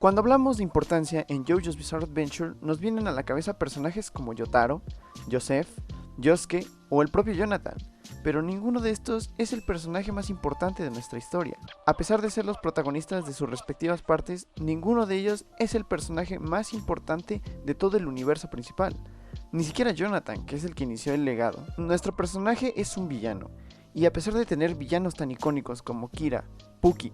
Cuando hablamos de importancia en JoJo's Bizarre Adventure, nos vienen a la cabeza personajes como Yotaro, Joseph, Yosuke o el propio Jonathan, pero ninguno de estos es el personaje más importante de nuestra historia. A pesar de ser los protagonistas de sus respectivas partes, ninguno de ellos es el personaje más importante de todo el universo principal. Ni siquiera Jonathan, que es el que inició el legado. Nuestro personaje es un villano, y a pesar de tener villanos tan icónicos como Kira, Pucci,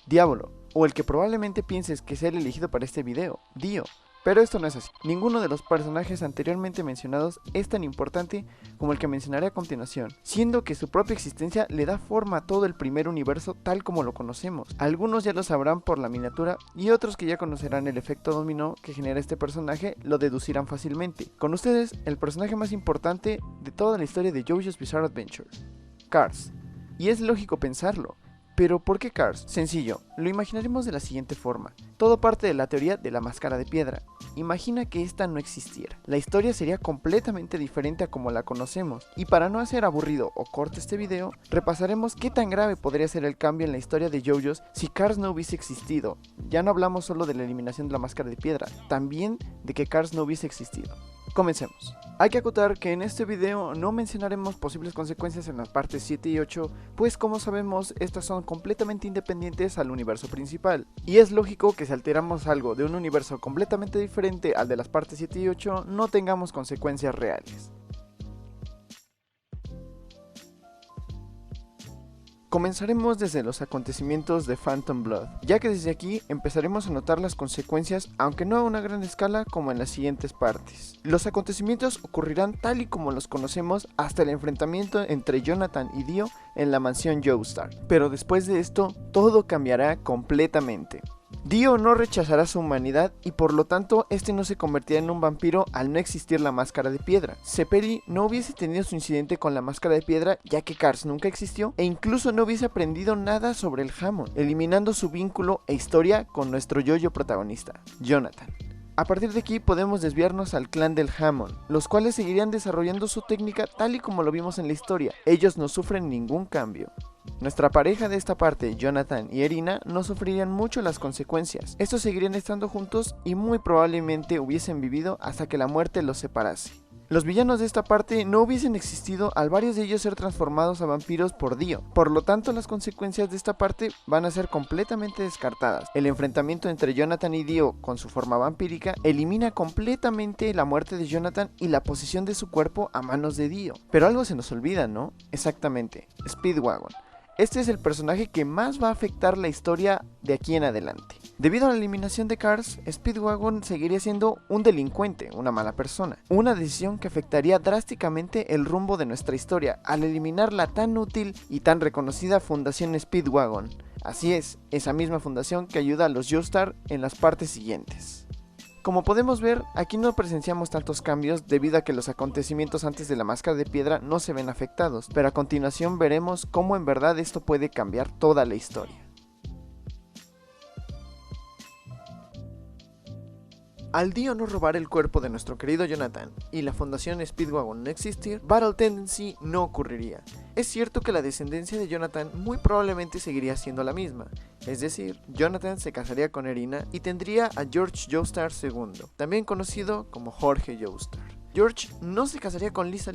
Diavolo, o el que probablemente pienses que sea el elegido para este video, Dio. Pero esto no es así. Ninguno de los personajes anteriormente mencionados es tan importante como el que mencionaré a continuación, siendo que su propia existencia le da forma a todo el primer universo tal como lo conocemos. Algunos ya lo sabrán por la miniatura y otros que ya conocerán el efecto dominó que genera este personaje lo deducirán fácilmente. Con ustedes, el personaje más importante de toda la historia de JoJo's Bizarre Adventure, Cars. Y es lógico pensarlo. ¿Pero por qué Cars? Sencillo, lo imaginaremos de la siguiente forma. Todo parte de la teoría de la máscara de piedra. Imagina que esta no existiera. La historia sería completamente diferente a como la conocemos. Y para no hacer aburrido o corto este video, repasaremos qué tan grave podría ser el cambio en la historia de JoJo's si Cars no hubiese existido. Ya no hablamos solo de la eliminación de la máscara de piedra, también de que Cars no hubiese existido. Comencemos. Hay que acotar que en este video no mencionaremos posibles consecuencias en las partes 7 y 8, pues como sabemos estas son completamente independientes al universo principal. Y es lógico que si alteramos algo de un universo completamente diferente al de las partes 7 y 8 no tengamos consecuencias reales. Comenzaremos desde los acontecimientos de Phantom Blood, ya que desde aquí empezaremos a notar las consecuencias, aunque no a una gran escala como en las siguientes partes. Los acontecimientos ocurrirán tal y como los conocemos hasta el enfrentamiento entre Jonathan y Dio en la mansión Joestar, pero después de esto todo cambiará completamente. Dio no rechazará su humanidad y por lo tanto este no se convertirá en un vampiro al no existir la máscara de piedra. Sepeli no hubiese tenido su incidente con la máscara de piedra ya que Cars nunca existió e incluso no hubiese aprendido nada sobre el Hammond, eliminando su vínculo e historia con nuestro JoJo protagonista, Jonathan. A partir de aquí podemos desviarnos al clan del Hammond, los cuales seguirían desarrollando su técnica tal y como lo vimos en la historia. Ellos no sufren ningún cambio. Nuestra pareja de esta parte, Jonathan y Erina, no sufrirían mucho las consecuencias. Estos seguirían estando juntos y muy probablemente hubiesen vivido hasta que la muerte los separase. Los villanos de esta parte no hubiesen existido al varios de ellos ser transformados a vampiros por Dio, por lo tanto las consecuencias de esta parte van a ser completamente descartadas. El enfrentamiento entre Jonathan y Dio con su forma vampírica elimina completamente la muerte de Jonathan y la posesión de su cuerpo a manos de Dio. Pero algo se nos olvida, ¿no? Exactamente, Speedwagon. Este es el personaje que más va a afectar la historia de aquí en adelante. Debido a la eliminación de Cars, Speedwagon seguiría siendo un delincuente, una mala persona. Una decisión que afectaría drásticamente el rumbo de nuestra historia al eliminar la tan útil y tan reconocida Fundación Speedwagon. Así es, esa misma fundación que ayuda a los Joestar en las partes siguientes. Como podemos ver, aquí no presenciamos tantos cambios debido a que los acontecimientos antes de la máscara de piedra no se ven afectados, pero a continuación veremos cómo en verdad esto puede cambiar toda la historia. Al Dio no robar el cuerpo de nuestro querido Jonathan y la fundación Speedwagon no existir, Battle Tendency no ocurriría. Es cierto que la descendencia de Jonathan muy probablemente seguiría siendo la misma, es decir, Jonathan se casaría con Erina y tendría a George Joestar II, también conocido como Jorge Joestar. George no se casaría con Lisa,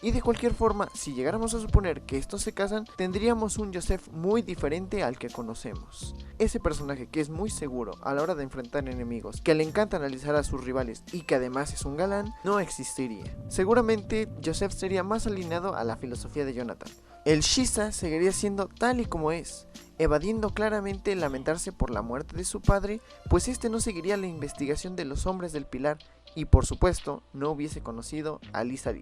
y de cualquier forma, si llegáramos a suponer que estos se casan, tendríamos un Joseph muy diferente al que conocemos. Ese personaje que es muy seguro a la hora de enfrentar enemigos, que le encanta analizar a sus rivales y que además es un galán, no existiría. Seguramente Joseph sería más alineado a la filosofía de Jonathan. El Shisa seguiría siendo tal y como es, evadiendo claramente el lamentarse por la muerte de su padre, pues este no seguiría la investigación de los hombres del Pilar y por supuesto no hubiese conocido a Lisa.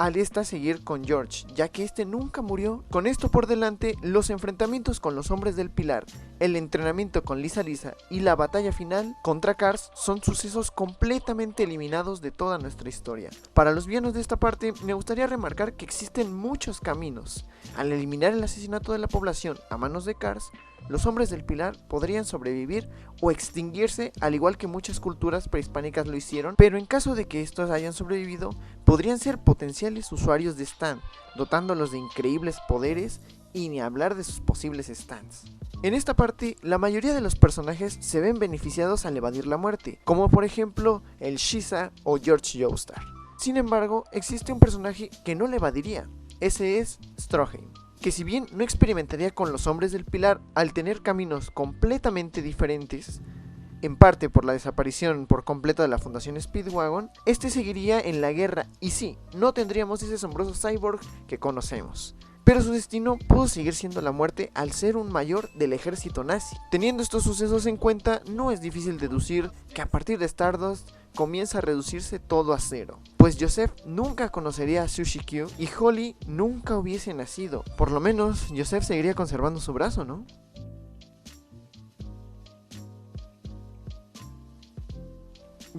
Al esta seguir con George, ya que este nunca murió. Con esto por delante, los enfrentamientos con los hombres del Pilar, el entrenamiento con Lisa y la batalla final contra Cars son sucesos completamente eliminados de toda nuestra historia. Para los villanos de esta parte, me gustaría remarcar que existen muchos caminos. Al eliminar el asesinato de la población a manos de Cars, los hombres del Pilar podrían sobrevivir o extinguirse al igual que muchas culturas prehispánicas lo hicieron, pero en caso de que estos hayan sobrevivido, podrían ser potenciales usuarios de stand, dotándolos de increíbles poderes y ni hablar de sus posibles stands. En esta parte, la mayoría de los personajes se ven beneficiados al evadir la muerte, como por ejemplo el Shiza o George Joestar. Sin embargo, existe un personaje que no le evadiría, ese es Stroheim, que si bien no experimentaría con los hombres del pilar al tener caminos completamente diferentes, en parte por la desaparición por completo de la Fundación Speedwagon, este seguiría en la guerra y sí, no tendríamos ese asombroso cyborg que conocemos. Pero su destino pudo seguir siendo la muerte al ser un mayor del ejército nazi. Teniendo estos sucesos en cuenta, no es difícil deducir que a partir de Stardust comienza a reducirse todo a cero. Pues Joseph nunca conocería a Sushi Q y Holly nunca hubiese nacido. Por lo menos, Joseph seguiría conservando su brazo, ¿no?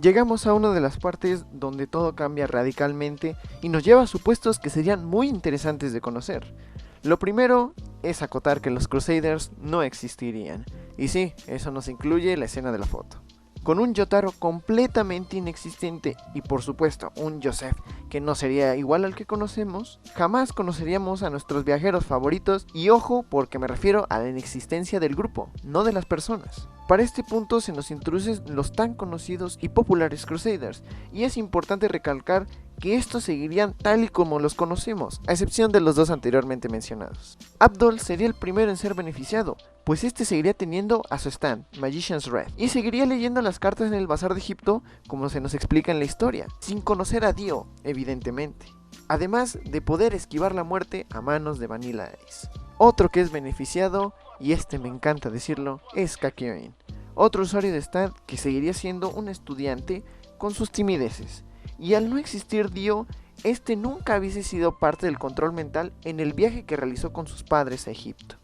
Llegamos a una de las partes donde todo cambia radicalmente y nos lleva a supuestos que serían muy interesantes de conocer. Lo primero es acotar que los Crusaders no existirían, y sí, eso nos incluye la escena de la foto. Con un Yotaro completamente inexistente y por supuesto un Joseph que no sería igual al que conocemos, jamás conoceríamos a nuestros viajeros favoritos y ojo porque me refiero a la inexistencia del grupo, no de las personas. Para este punto se nos introducen los tan conocidos y populares Crusaders y es importante recalcar que estos seguirían tal y como los conocemos, a excepción de los dos anteriormente mencionados. Abdol sería el primero en ser beneficiado, pues este seguiría teniendo a su stand, Magician's Red, y seguiría leyendo las cartas en el Bazar de Egipto como se nos explica en la historia, sin conocer a Dio, evidentemente. Además de poder esquivar la muerte a manos de Vanilla Ice. Otro que es beneficiado, y este me encanta decirlo, es Kakyoin, otro usuario de stand que seguiría siendo un estudiante con sus timideces. Y al no existir Dio, este nunca hubiese sido parte del control mental en el viaje que realizó con sus padres a Egipto.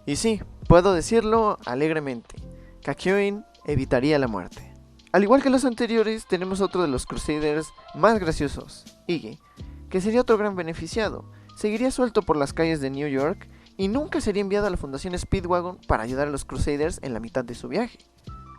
Y sí, puedo decirlo alegremente, Kakyoin evitaría la muerte. Al igual que los anteriores, tenemos otro de los Crusaders más graciosos, Iggy, que sería otro gran beneficiado. Seguiría suelto por las calles de New York y nunca sería enviado a la Fundación Speedwagon para ayudar a los Crusaders en la mitad de su viaje.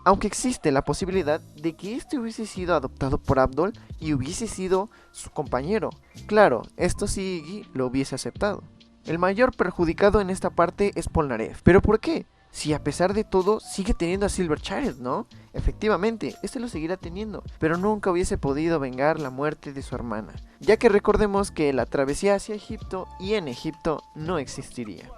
Aunque existe la posibilidad de que este hubiese sido adoptado por Abdol y hubiese sido su compañero. Claro, esto sí Iggy lo hubiese aceptado. El mayor perjudicado en esta parte es Polnareff. ¿Pero por qué? Si a pesar de todo sigue teniendo a Silver Chariot, ¿no? Efectivamente, este lo seguirá teniendo, pero nunca hubiese podido vengar la muerte de su hermana, ya que recordemos que la travesía hacia Egipto y en Egipto no existiría.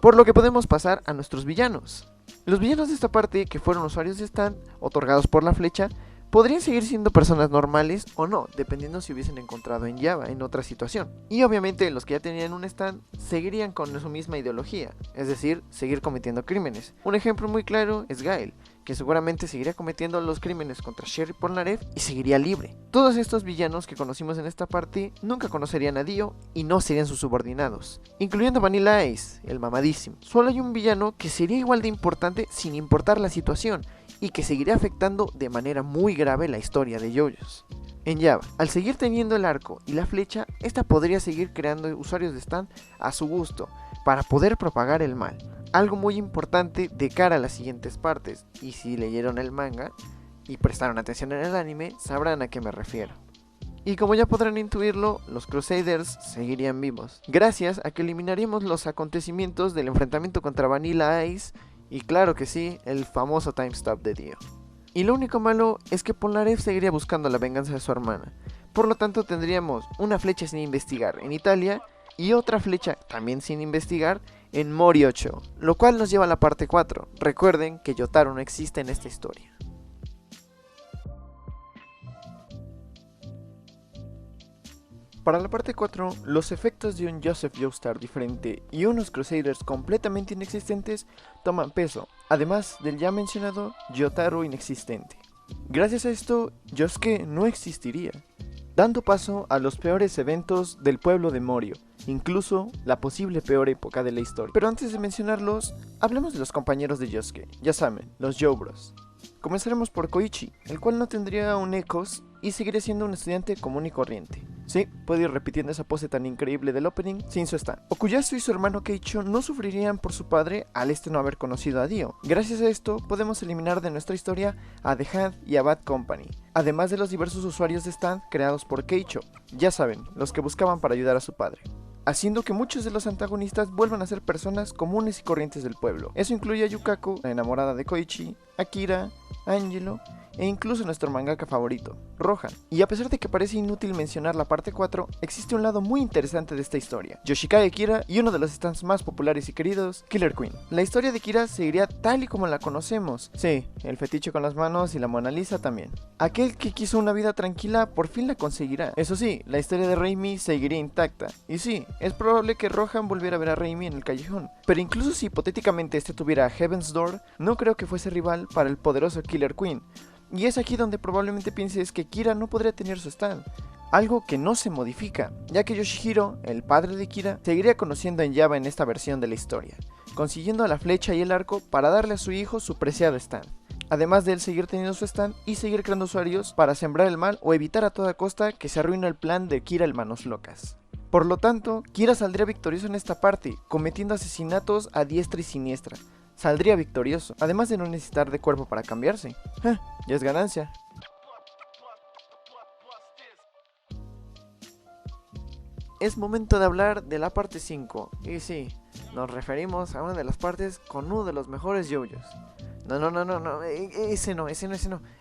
Por lo que podemos pasar a nuestros villanos. Los villanos de esta parte, que fueron usuarios de stand, otorgados por la flecha, podrían seguir siendo personas normales o no, dependiendo si hubiesen encontrado en Java en otra situación. Y obviamente los que ya tenían un stand seguirían con su misma ideología, es decir, seguir cometiendo crímenes. Un ejemplo muy claro es Gael, que seguramente seguiría cometiendo los crímenes contra Sherry Polnareff y seguiría libre. Todos estos villanos que conocimos en esta parte nunca conocerían a Dio y no serían sus subordinados, incluyendo Vanilla Ice, el mamadísimo. Solo hay un villano que sería igual de importante sin importar la situación, y que seguirá afectando de manera muy grave la historia de JoJo's. En Java, al seguir teniendo el arco y la flecha, esta podría seguir creando usuarios de stand a su gusto, para poder propagar el mal. Algo muy importante de cara a las siguientes partes, y si leyeron el manga y prestaron atención en el anime, sabrán a qué me refiero. Y como ya podrán intuirlo, los Crusaders seguirían vivos, gracias a que eliminaríamos los acontecimientos del enfrentamiento contra Vanilla Ice, y claro que sí, el famoso time stop de Dio. Y lo único malo es que Polnareff seguiría buscando la venganza de su hermana. Por lo tanto tendríamos una flecha sin investigar en Italia y otra flecha también sin investigar en Mori 8, lo cual nos lleva a la parte 4. Recuerden que Yotaro no existe en esta historia. Para la parte 4, los efectos de un Joseph Joestar diferente y unos Crusaders completamente inexistentes toman peso, además del ya mencionado Yotaro inexistente. Gracias a esto, Yosuke no existiría, dando paso a los peores eventos del pueblo de Morio, incluso la posible peor época de la historia. Pero antes de mencionarlos, hablemos de los compañeros de Yosuke, ya saben, los JoBros. Comenzaremos por Koichi, el cual no tendría un Ecos y seguiría siendo un estudiante común y corriente. Sí, puede ir repitiendo esa pose tan increíble del opening sin su stand. Okuyasu y su hermano Keicho no sufrirían por su padre al este no haber conocido a Dio. Gracias a esto podemos eliminar de nuestra historia a The Hand y a Bad Company, además de los diversos usuarios de stand creados por Keicho, ya saben, los que buscaban para ayudar a su padre. haciendo que muchos de los antagonistas vuelvan a ser personas comunes y corrientes del pueblo. Eso incluye a Yukaku, la enamorada de Koichi, Akira, Angelo e incluso nuestro mangaka favorito, Rohan. Y a pesar de que parece inútil mencionar la parte 4, existe un lado muy interesante de esta historia: Yoshikage Kira y uno de los stands más populares y queridos, Killer Queen. La historia de Kira seguiría tal y como la conocemos. Sí, el fetiche con las manos y la Mona Lisa también. Aquel que quiso una vida tranquila por fin la conseguirá. Eso sí, la historia de Reimi seguiría intacta. Y sí, es probable que Rohan volviera a ver a Reimi en el callejón. Pero incluso si hipotéticamente este tuviera Heaven's Door, no creo que fuese rival para el poderoso Killer Queen. Y es aquí donde probablemente pienses que Kira no podría tener su stand, algo que no se modifica, ya que Yoshihiro, el padre de Kira, seguiría conociendo en Java en esta versión de la historia, consiguiendo la flecha y el arco para darle a su hijo su preciado stand, además de él seguir teniendo su stand y seguir creando usuarios para sembrar el mal o evitar a toda costa que se arruine el plan de Kira el Manos Locas. Por lo tanto, Kira saldría victorioso en esta parte, cometiendo asesinatos a diestra y siniestra. Saldría victorioso, además de no necesitar de cuerpo para cambiarse. Ya es ganancia. Es momento de hablar de la parte 5, y sí, nos referimos a una de las partes con uno de los mejores yoyos. No, ese no,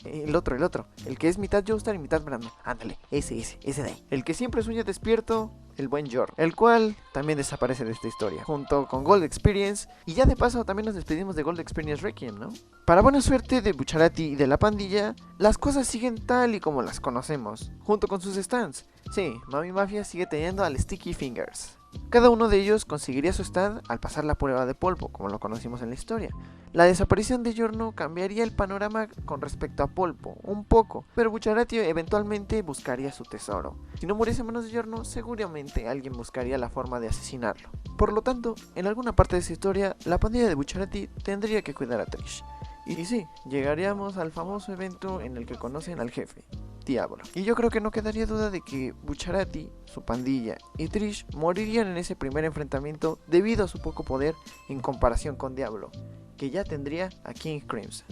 el otro, el que es mitad Joestar y mitad Brandon. Ándale, ese de ahí. El que siempre sueña despierto, el buen Yor, el cual también desaparece de esta historia, junto con Gold Experience, y ya de paso también nos despedimos de Gold Experience Requiem, ¿no? Para buena suerte de Bucciarati y de la pandilla, las cosas siguen tal y como las conocemos, junto con sus stands. Sí, Mami Mafia sigue teniendo al Sticky Fingers. Cada uno de ellos conseguiría su stand al pasar la prueba de polvo, como lo conocimos en la historia. La desaparición de Giorno cambiaría el panorama con respecto a Polpo, un poco, pero Bucciarati eventualmente buscaría su tesoro. Si no muriese en manos de Giorno, seguramente alguien buscaría la forma de asesinarlo. Por lo tanto, en alguna parte de esa historia, la pandilla de Bucciarati tendría que cuidar a Trish. Y sí, llegaríamos al famoso evento en el que conocen al jefe, Diablo. Y yo creo que no quedaría duda de que Bucciarati, su pandilla y Trish morirían en ese primer enfrentamiento debido a su poco poder en comparación con Diablo, que ya tendría a King Crimson.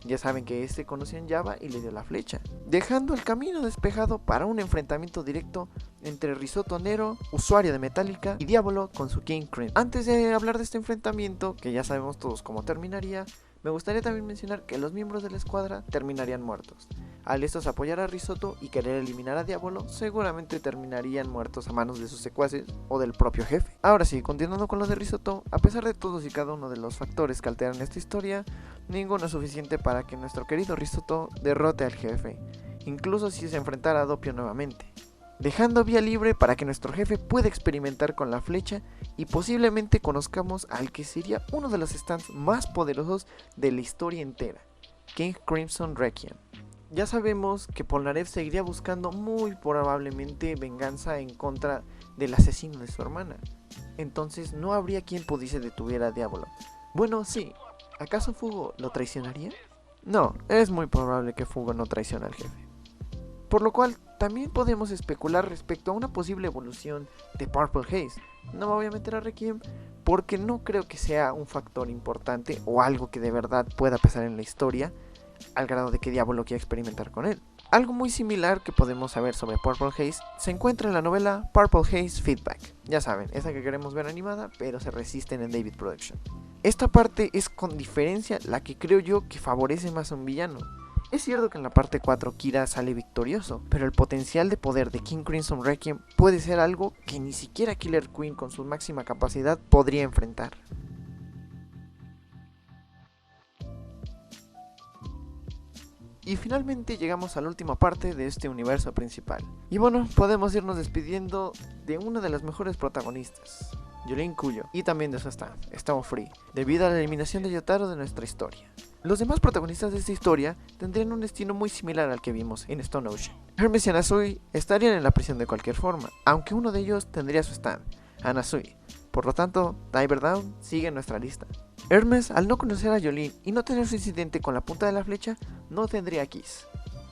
Ya saben que este conoció en Java y le dio la flecha, dejando el camino despejado para un enfrentamiento directo entre Risotto Nero, usuario de Metallica, y Diablo con su King Crimson. Antes de hablar de este enfrentamiento, que ya sabemos todos cómo terminaría, me gustaría también mencionar que los miembros de la escuadra terminarían muertos. Al estos apoyar a Risotto y querer eliminar a Diablo, seguramente terminarían muertos a manos de sus secuaces o del propio jefe. Ahora sí, continuando con lo de Risotto, a pesar de todos y cada uno de los factores que alteran esta historia, ninguno es suficiente para que nuestro querido Risotto derrote al jefe, incluso si se enfrentara a Doppio nuevamente, dejando vía libre para que nuestro jefe pueda experimentar con la flecha y posiblemente conozcamos al que sería uno de los stands más poderosos de la historia entera, King Crimson Requiem. Ya sabemos que Polnareff seguiría buscando muy probablemente venganza en contra del asesino de su hermana, entonces no habría quien pudiese detuviera a Diablo. Bueno, sí, ¿acaso Fugo lo traicionaría? No, es muy probable que Fugo no traicione al jefe. Por lo cual, también podemos especular respecto a una posible evolución de Purple Haze. No me voy a meter a Requiem porque no creo que sea un factor importante o algo que de verdad pueda pesar en la historia, al grado de que Diablo quiera experimentar con él. Algo muy similar que podemos saber sobre Purple Haze se encuentra en la novela Purple Haze Feedback. Ya saben, esa que queremos ver animada, pero se resisten en David Production. Esta parte es con diferencia la que creo yo que favorece más a un villano. Es cierto que en la parte 4 Kira sale victorioso, pero el potencial de poder de King Crimson Requiem puede ser algo que ni siquiera Killer Queen con su máxima capacidad podría enfrentar. Y finalmente llegamos a la última parte de este universo principal. Y bueno, podemos irnos despidiendo de una de las mejores protagonistas, Yolin Kuyo, y también de su stand, Stone Free, debido a la eliminación de Yotaro de nuestra historia. Los demás protagonistas de esta historia tendrían un destino muy similar al que vimos en Stone Ocean. Hermes y Anasui estarían en la prisión de cualquier forma, aunque uno de ellos tendría su stand, Anasui. Por lo tanto, Diver Down sigue en nuestra lista. Hermes, al no conocer a Yolin y no tener su incidente con la punta de la flecha, no tendría Kiss.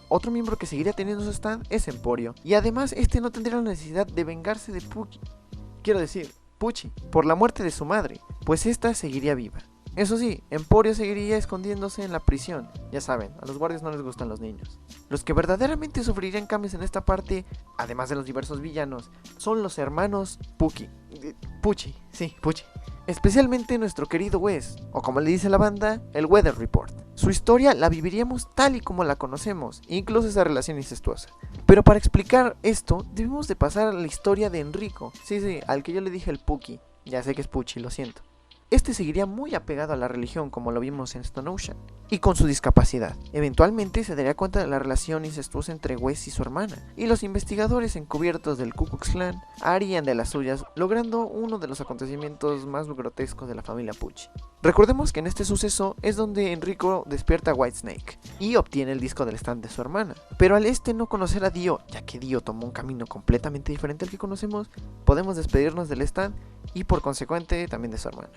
Otro miembro que seguiría teniendo su stand es Emporio, y además este no tendría la necesidad de vengarse de Pucci, por la muerte de su madre, pues esta seguiría viva. Eso sí, Emporio seguiría escondiéndose en la prisión. Ya saben, a los guardias no les gustan los niños. Los que verdaderamente sufrirían cambios en esta parte, además de los diversos villanos, son los hermanos Pucci. Especialmente nuestro querido Wes, o como le dice la banda, el Weather Report. Su historia la viviríamos tal y como la conocemos, incluso esa relación incestuosa. Pero para explicar esto, debemos de pasar a la historia de Enrico. Sí, al que yo le dije el Pucci. Ya sé que es Pucci, lo siento. Este seguiría muy apegado a la religión como lo vimos en Stone Ocean, y con su discapacidad. Eventualmente se daría cuenta de la relación incestuosa entre Wes y su hermana, y los investigadores encubiertos del Ku Klux Klan harían de las suyas, logrando uno de los acontecimientos más grotescos de la familia Pucci. Recordemos que en este suceso es donde Enrico despierta a Whitesnake y obtiene el disco del stand de su hermana, pero al no conocer a Dio, ya que Dio tomó un camino completamente diferente al que conocemos, podemos despedirnos del stand y por consecuente también de su hermana.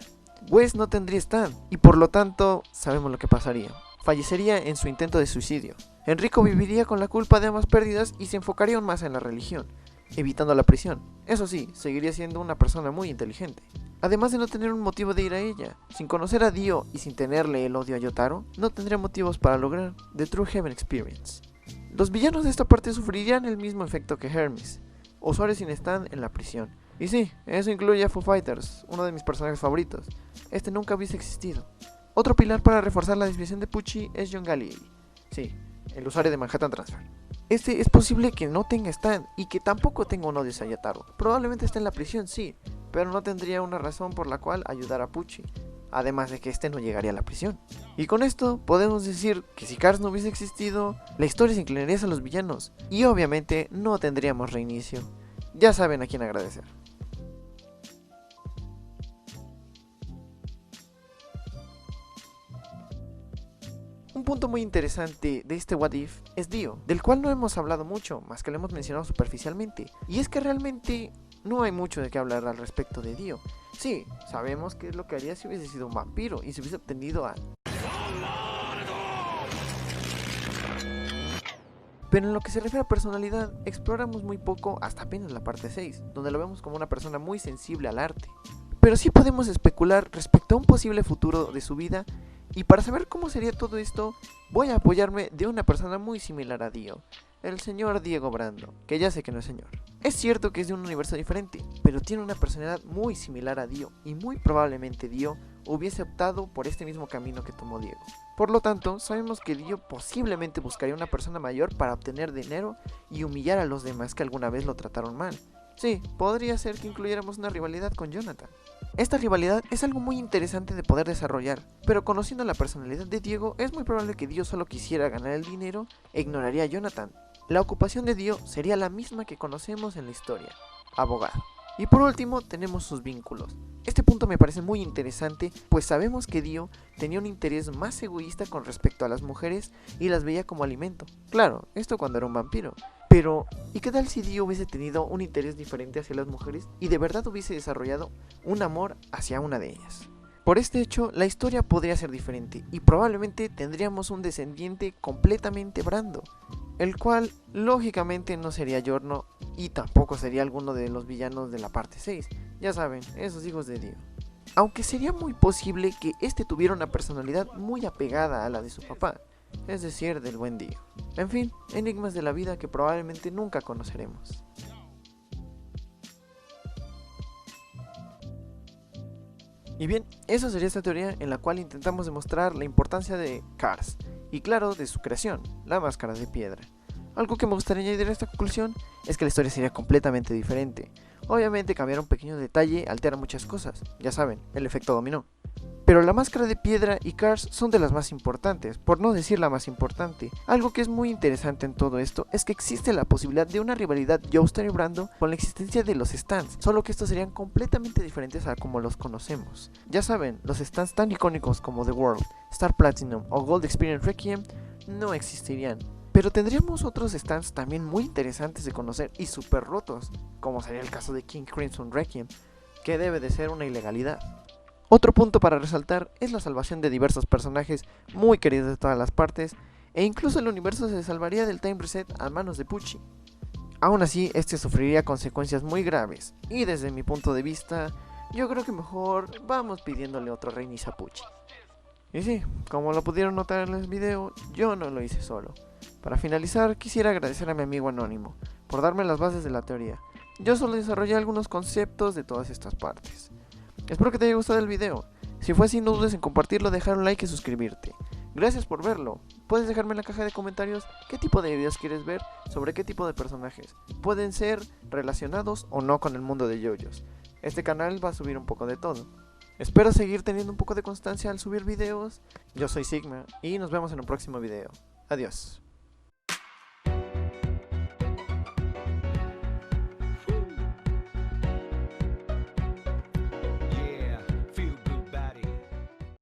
Wes no tendría stand y por lo tanto sabemos lo que pasaría. Fallecería en su intento de suicidio. Enrico viviría con la culpa de ambas pérdidas y se enfocaría aún más en la religión, evitando la prisión. Eso sí, seguiría siendo una persona muy inteligente. Además de no tener un motivo de ir a ella, sin conocer a Dio y sin tenerle el odio a Yotaro, no tendría motivos para lograr The True Heaven Experience. Los villanos de esta parte sufrirían el mismo efecto que Hermes, usuarios sin stand en la prisión. Y sí, eso incluye a Foo Fighters, uno de mis personajes favoritos. Este nunca hubiese existido. Otro pilar para reforzar la desviación de Pucci es John Gallieri. Sí, el usuario de Manhattan Transfer. Este es posible que no tenga stand y que tampoco tenga un odio hacia Yotaro. Probablemente esté en la prisión, sí, pero no tendría una razón por la cual ayudar a Pucci. Además de que este no llegaría a la prisión. Y con esto podemos decir que si Cars no hubiese existido, la historia se inclinaría hacia los villanos. Y obviamente no tendríamos reinicio. Ya saben a quién agradecer. Un punto muy interesante de este What If es Dio, del cual no hemos hablado mucho, más que lo hemos mencionado superficialmente. Y es que realmente no hay mucho de qué hablar al respecto de Dio. Sí, sabemos qué es lo que haría si hubiese sido un vampiro y si hubiese obtenido a... Pero en lo que se refiere a personalidad, exploramos muy poco hasta apenas la parte 6, donde lo vemos como una persona muy sensible al arte. Pero sí podemos especular respecto a un posible futuro de su vida, y para saber cómo sería todo esto, voy a apoyarme de una persona muy similar a Dio, el señor Diego Brando, que ya sé que no es señor. Es cierto que es de un universo diferente, pero tiene una personalidad muy similar a Dio, y muy probablemente Dio hubiese optado por este mismo camino que tomó Diego. Por lo tanto, sabemos que Dio posiblemente buscaría una persona mayor para obtener dinero y humillar a los demás que alguna vez lo trataron mal. Sí, podría ser que incluyéramos una rivalidad con Jonathan. Esta rivalidad es algo muy interesante de poder desarrollar, pero conociendo la personalidad de Diego, es muy probable que Dio solo quisiera ganar el dinero e ignoraría a Jonathan. La ocupación de Dio sería la misma que conocemos en la historia, abogado. Y por último tenemos sus vínculos. Este punto me parece muy interesante, pues sabemos que Dio tenía un interés más egoísta con respecto a las mujeres y las veía como alimento. Claro, esto cuando era un vampiro. Pero, ¿y qué tal si Dio hubiese tenido un interés diferente hacia las mujeres y de verdad hubiese desarrollado un amor hacia una de ellas? Por este hecho, la historia podría ser diferente y probablemente tendríamos un descendiente completamente Brando, el cual lógicamente no sería Giorno y tampoco sería alguno de los villanos de la parte 6, ya saben, esos hijos de Dio. Aunque sería muy posible que este tuviera una personalidad muy apegada a la de su papá, es decir, del buen Dio. En fin, enigmas de la vida que probablemente nunca conoceremos. Y bien, esa sería esta teoría en la cual intentamos demostrar la importancia de Cars, y claro, de su creación, la máscara de piedra. Algo que me gustaría añadir a esta conclusión es que la historia sería completamente diferente. Obviamente cambiar un pequeño detalle altera muchas cosas, ya saben, el efecto dominó. Pero la máscara de piedra y Cars son de las más importantes, por no decir la más importante. Algo que es muy interesante en todo esto es que existe la posibilidad de una rivalidad Joestar y Brando con la existencia de los stands, solo que estos serían completamente diferentes a como los conocemos. Ya saben, los stands tan icónicos como The World, Star Platinum o Gold Experience Requiem no existirían. Pero tendríamos otros stands también muy interesantes de conocer y super rotos, como sería el caso de King Crimson Requiem, que debe de ser una ilegalidad. Otro punto para resaltar es la salvación de diversos personajes muy queridos de todas las partes, e incluso el universo se salvaría del time reset a manos de Pucci. Aún así, este sufriría consecuencias muy graves, y desde mi punto de vista, yo creo que mejor vamos pidiéndole otro Rey Nisapuchi. Y sí, como lo pudieron notar en el video, yo no lo hice solo. Para finalizar, quisiera agradecer a mi amigo Anónimo por darme las bases de la teoría. Yo solo desarrollé algunos conceptos de todas estas partes. Espero que te haya gustado el video. Si fue así, no dudes en compartirlo, dejar un like y suscribirte. Gracias por verlo. Puedes dejarme en la caja de comentarios qué tipo de videos quieres ver, sobre qué tipo de personajes. Pueden ser relacionados o no con el mundo de JoJo's. Este canal va a subir un poco de todo. Espero seguir teniendo un poco de constancia al subir videos. Yo soy Sigma y nos vemos en un próximo video. Adiós.